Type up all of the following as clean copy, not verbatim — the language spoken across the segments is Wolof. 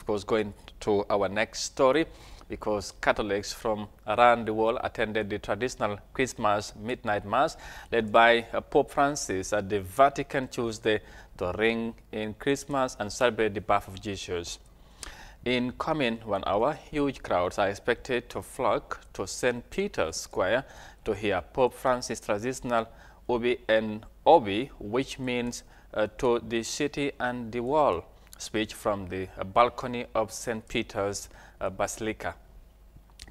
course, going to our next story, because Catholics from around the world attended the traditional Christmas midnight mass led by Pope Francis at the Vatican Tuesday to ring in Christmas and celebrate the birth of Jesus. In coming 1 hour, huge crowds are expected to flock to St. Peter's Square to hear Pope Francis' traditional Urbi et Orbi, which means to the city and the world, speech from the balcony of St. Peter's Basilica.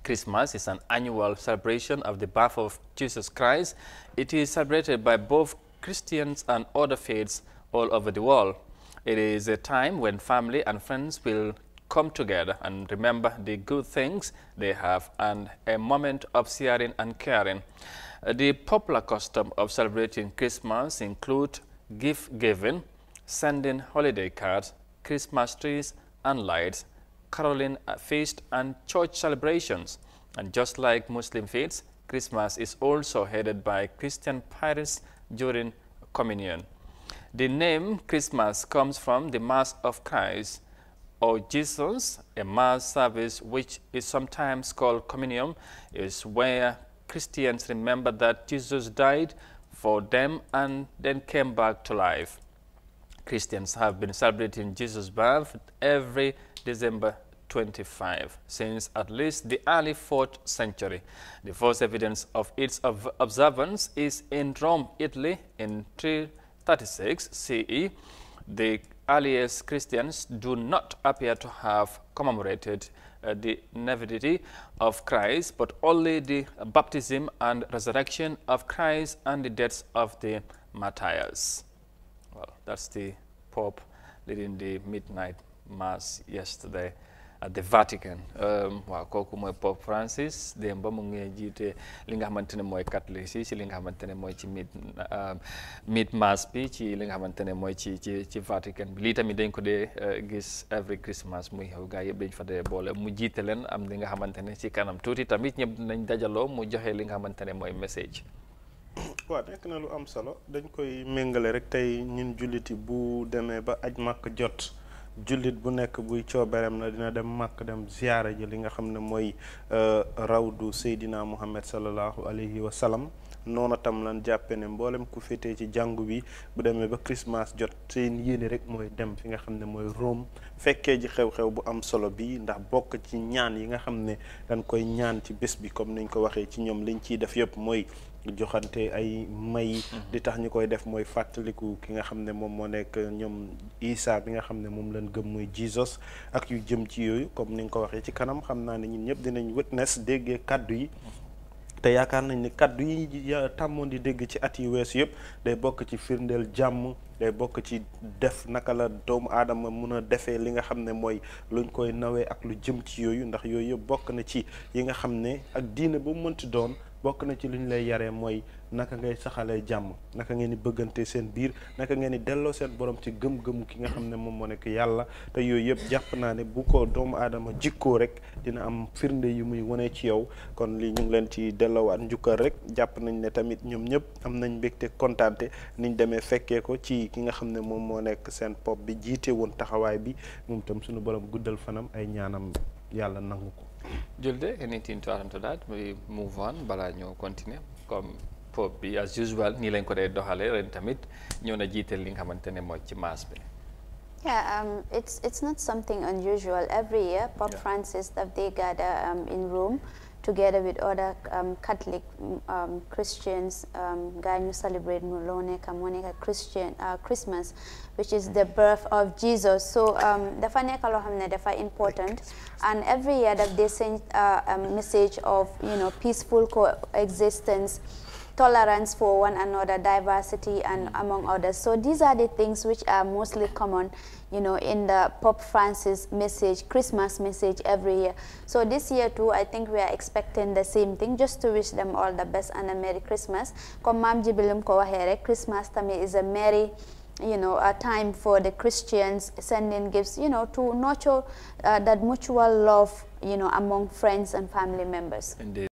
Christmas is an annual celebration of the birth of Jesus Christ. It is celebrated by both Christians and other faiths all over the world. It is a time when family and friends will come together and remember the good things they have, and a moment of sharing and caring. The popular custom of celebrating Christmas include gift giving, sending holiday cards, Christmas trees and lights, caroling feast and church celebrations. And just like Muslim faiths, Christmas is also headed by Christian parents during communion. The name Christmas comes from the Mass of Christ or Jesus. A mass service, which is sometimes called communion, is where Christians remember that Jesus died for them and then came back to life. Christians have been celebrating Jesus' birth every December 25 since at least the early 4th century. The first evidence of its observance is in Rome, Italy in 336 CE. The earliest Christians do not appear to have commemorated the nativity of Christ, but only the baptism and resurrection of Christ and the deaths of the martyrs. Well, that's the Pope leading the midnight mass yesterday at the Vatican. Waaw kooku mooy Pope Francis démb ba mu ngi jiite li nga xamante ne mooy catholique si li nga xamante ne mooy ci mid mass bi ci li nga xamante ne mooy ci Vatican bi. Lii tamit dañ ko dee gis every Christmas muy xew gaa yëpp dañ fa dee boole mu jiite leen am li nga xamante ne ci kanam tuuti tamit ñëpp nañ dajaloo mu joxe li nga xamante ne mooy message. waaw nekk na lu am solo, dañ koy méngale rek tey ñun julliti bu demee ba aj màkk jot. jullit bu nekk buy coobereem na dina dem màkk dem ziyaara ji li nga xam ne mooy rawdu Seydina Muhammad sallallahu alayhi wa sallam. noona tam lan jàppe ne mboolem ku féetee ci jàngu bi bu demee ba Christmas jot seen yéene rek mooy dem fi nga xam ne mooy Rome fekkee ji xew-xew bu am solo bi, ndax bokk ci ñaan yi nga xam ne dañ koy ñaan ci bés bi comme niñ ko waxee ci ñoom liñ ciy def yëpp mooy joxante ay may. di tax ñu koy def mooy fàttaliku ki nga xam ne moom moo nekk ñoom Isa bi nga xam ne moom lañ gëm muy Jesus ak yu jëm ci yooyu comme ni nga ko waxee ci kanam. xam naa ne ñun ñëpp dinañ witness déggee kaddu yi, te yaakaar nañ ne kaddu yi tàmmoon di dégg ci at yi weesu yëpp day bokk ci firndeel jàmm, day bokk ci def naka la doomu aadama mun a defee li nga xam ne mooy luñ koy nawee ak lu jëm ci yooyu, ndax yooyu yëpp bokk na ci yi nga xam ne ak diine bu mu mënti doon bokk na ci lu ñu lay yaree mooy naka ngay saxalee jàmm, naka ngeen di bëggante seen biir, naka ngeen di delloo seen borom ci gëm-gëmu ki nga xam ne moom moo nekk yàlla. te yooyu yëpp jàpp naa ne bu ko doomu aadama jikkoo rek dina am firnde yu muy wane ci yow. kon lii ñu ngi leen ci delloowaat njukkal rek. jàpp nañ ne tamit ñoom ñëpp am nañ mbégte kontaante niñ demee fekkee ko ci ki nga xam ne moom moo nekk seen pop bi jiite woon taxawaay bi. moom tam suñu borom guddal fanam, ay ñaanam yàlla nangu ko. Julde, anything to add to that? We move on, bala ñoo continuer comme Pope bi as usual nii lañ ko dee doxalee ren tamit ñëw na jiital li nga xamante ne mooy ci mass bi. Yeah, it's not something unusual. Every year, Pope Francis, they gather in Rome together with other Catholic Christians. Guy celebrate Monica Christian Christmas, which is the birth of Jesus. So dafa nekk loo xam ne dafa important, and every year that they send a message of peaceful coexistence, tolerance for one another, diversity, and among others. So these are the things which are mostly common, in the Pope Francis message, Christmas message every year. So this year too, I think we are expecting the same thing, just to wish them all the best and a Merry Christmas. Comme Mam Jibilim ko waxe, Christmas tami is a merry, a time for the Christians, sending gifts, to nurture that mutual love, among friends and family members. Indeed.